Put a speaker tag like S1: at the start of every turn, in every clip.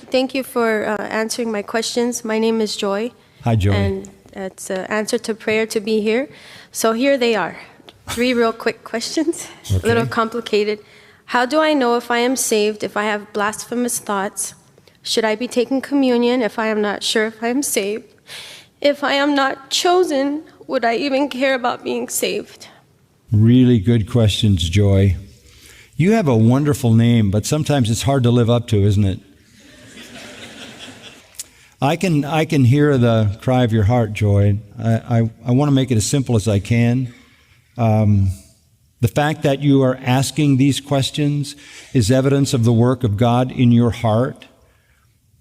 S1: Thank you for answering my questions. My name is Joy.
S2: Hi, Joy.
S1: And it's an answer to prayer to be here. So here they are. 3 real quick questions,
S2: Okay.
S1: a little complicated. How do I know if I am saved if I have blasphemous thoughts? Should I be taking communion if I am not sure if I am saved? If I am not chosen, would I even care about being saved?
S2: Really good questions, Joy. You have a wonderful name, but sometimes it's hard to live up to, isn't it? I can hear the cry of your heart, Joy. I want to make it as simple as I can. The fact that you are asking these questions is evidence of the work of God in your heart.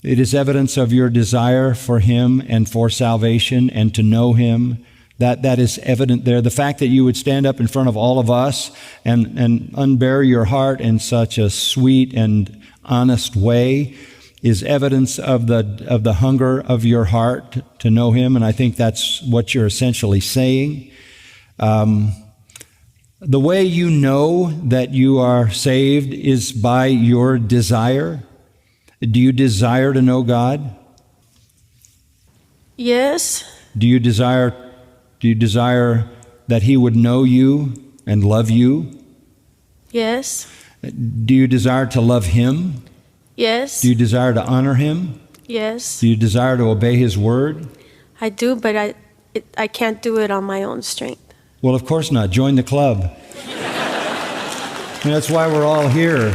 S2: It is evidence of your desire for Him and for salvation and to know Him. That is evident there. The fact that you would stand up in front of all of us and unbury your heart in such a sweet and honest way is evidence of the hunger of your heart to know Him, and I think that's what you're essentially saying. The way you know that you are saved is by your desire. Do you desire to know God?
S1: Yes.
S2: Do you desire that He would know you and love you?
S1: Yes.
S2: Do you desire to love Him?
S1: Yes.
S2: Do you desire to honor Him?
S1: Yes.
S2: Do you desire to obey His word?
S1: I do, but I can't do it on my own strength.
S2: Well, of course not. Join the club. And that's why we're all here.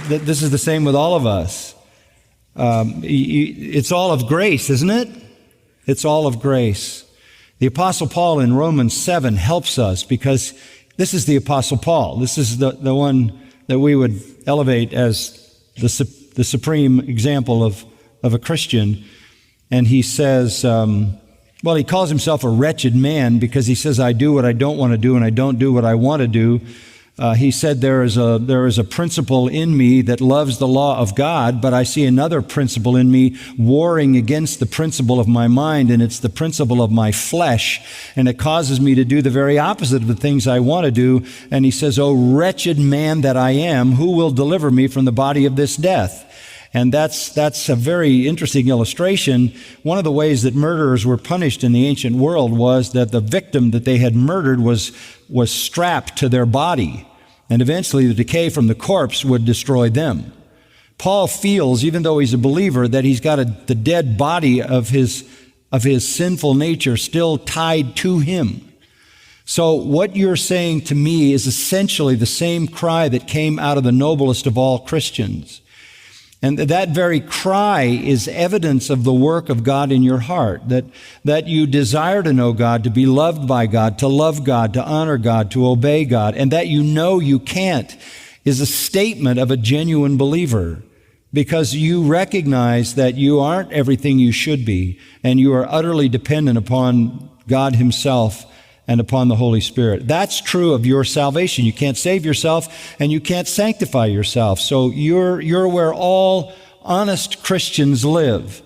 S2: This is the same with all of us. It's all of grace, isn't it? It's all of grace. The Apostle Paul in Romans 7 helps us because this is the Apostle Paul. This is the one that we would elevate as the supreme example of a Christian. And he says, he calls himself a wretched man because he says, I do what I don't want to do and I don't do what I want to do. He said, there is a principle in me that loves the law of God, but I see another principle in me warring against the principle of my mind, and it's the principle of my flesh, and it causes me to do the very opposite of the things I want to do. And he says, oh, wretched man that I am, who will deliver me from the body of this death? And that's a very interesting illustration. One of the ways that murderers were punished in the ancient world was that the victim that they had murdered was strapped to their body, and eventually the decay from the corpse would destroy them. Paul feels, even though he's a believer, that he's got the dead body of his sinful nature still tied to him. So what you're saying to me is essentially the same cry that came out of the noblest of all Christians. And that very cry is evidence of the work of God in your heart, that you desire to know God, to be loved by God, to love God, to honor God, to obey God, and that you know you can't is a statement of a genuine believer, because you recognize that you aren't everything you should be, and you are utterly dependent upon God Himself and upon the Holy Spirit. That's true of your salvation. You can't save yourself and you can't sanctify yourself. So you're where all honest Christians live.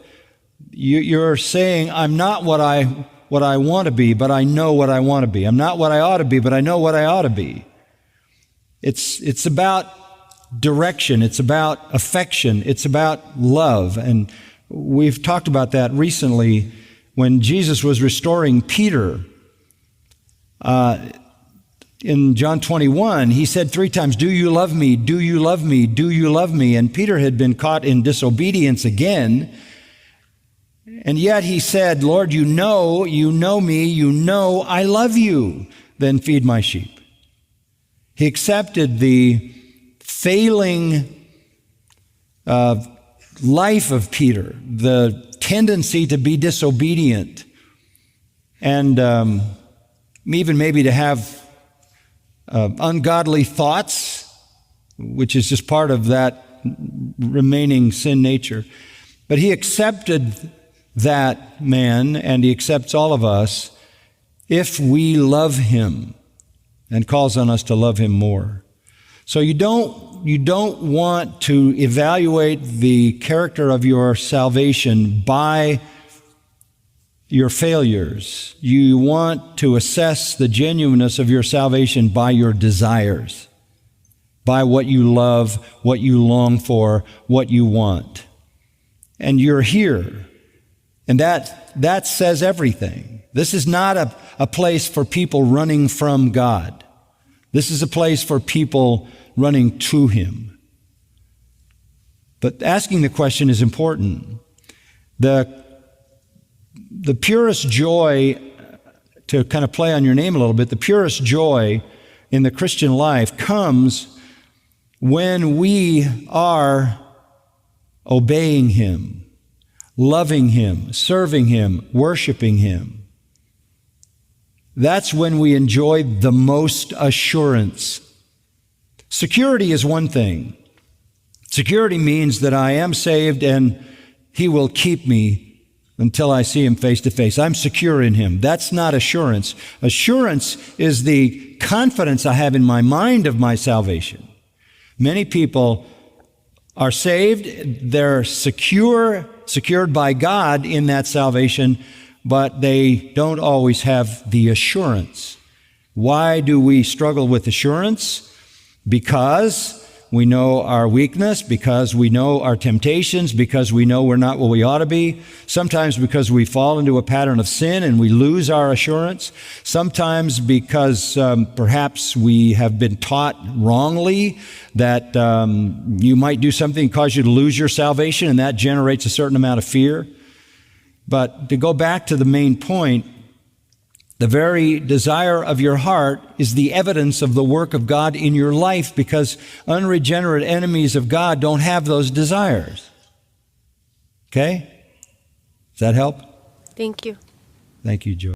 S2: You're saying, I'm not what I want to be, but I know what I want to be. I'm not what I ought to be, but I know what I ought to be. It's about direction. It's about affection. It's about love. And we've talked about that recently when Jesus was restoring Peter. In John 21, He said 3 times, do you love me? Do you love me? Do you love me? And Peter had been caught in disobedience again. And yet he said, Lord, you know me, you know I love you. Then feed my sheep. He accepted the failing life of Peter, the tendency to be disobedient, and even maybe to have ungodly thoughts, which is just part of that remaining sin nature. But He accepted that man, and He accepts all of us if we love Him, and calls on us to love Him more. So you don't want to evaluate the character of your salvation by your failures. You want to assess the genuineness of your salvation by your desires. by what you love, what you long for, what you want. And you're here. And that says everything. This is not a place for people running from God. This is a place for people running to Him. But asking the question is important. The purest joy, to kind of play on your name a little bit, the purest joy in the Christian life comes when we are obeying Him, loving Him, serving Him, worshiping Him. That's when we enjoy the most assurance. Security is one thing. Security means that I am saved and He will keep me until I see Him face to face. I'm secure in Him. That's not assurance. Assurance is the confidence I have in my mind of my salvation. Many people are saved, they're secured by God in that salvation, but they don't always have the assurance. Why do we struggle with assurance? Because we know our weakness, because we know our temptations, because we know we're not what we ought to be. Sometimes because we fall into a pattern of sin and we lose our assurance. Sometimes because perhaps we have been taught wrongly that you might do something and cause you to lose your salvation, and that generates a certain amount of fear. But to go back to the main point, the very desire of your heart is the evidence of the work of God in your life, because unregenerate enemies of God don't have those desires. Okay? Does that help?
S1: Thank you.
S2: Thank you, Joy.